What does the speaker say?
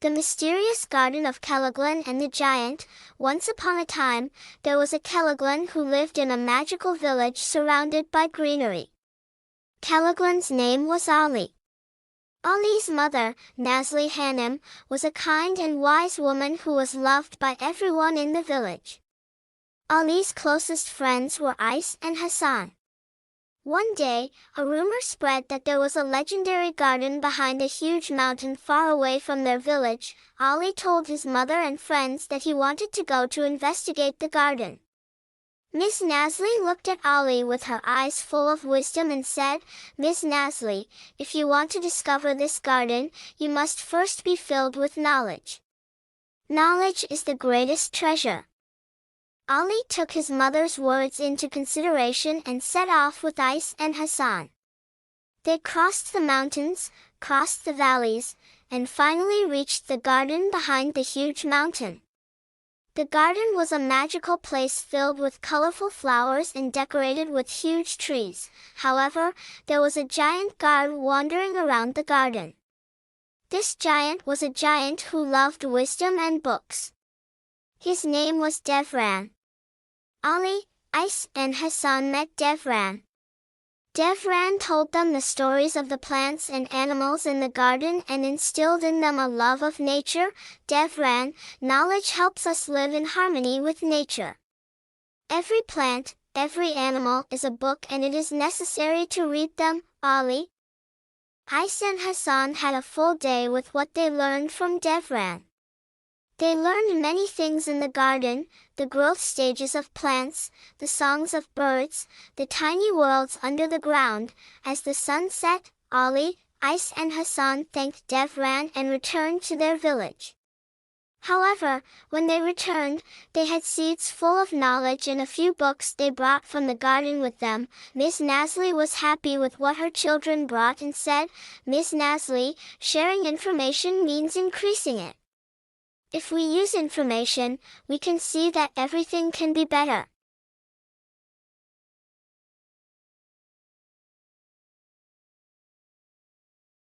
The Mysterious Garden of Keloğlan and the Giant. Once upon a time, there was a Keloğlan who lived in a magical village surrounded by greenery. Keloğlan's name was Ali. Ali's mother, Nazlı Hanım, was a kind and wise woman who was loved by everyone in the village. Ali's closest friends were Ayse and Hasan. One day, a rumor spread that there was a legendary garden behind a huge mountain far away from their village. Ali told his mother and friends that he wanted to go to investigate the garden. Miss Nazlı looked at Ali with her eyes full of wisdom and said, "Miss Nazlı, if you want to discover this garden, you must first be filled with knowledge. Knowledge is the greatest treasure." Ali took his mother's words into consideration and set off with Ayse and Hasan. They crossed the mountains, crossed the valleys, and finally reached the garden behind the huge mountain. The garden was a magical place filled with colorful flowers and decorated with huge trees. However, there was a giant guard wandering around the garden. This giant was a giant who loved wisdom and books. His name was Devran. Ali, Ayse, and Hasan met Devran. Devran told them the stories of the plants and animals in the garden and instilled in them a love of nature. Devran, knowledge helps us live in harmony with nature. Every plant, every animal is a book and it is necessary to read them. Ali, Ayse and Hasan had a full day with what they learned from Devran. They learned many things in the garden, the growth stages of plants, the songs of birds, the tiny worlds under the ground. As the sun set, Ali, Ayse and Hasan thanked Devran and returned to their village. However, when they returned, they had seeds full of knowledge and a few books they brought from the garden with them. Miss Nazlı was happy with what her children brought and said, "Miss Nazlı, sharing information means increasing it. If we use information, we can see that everything can be better."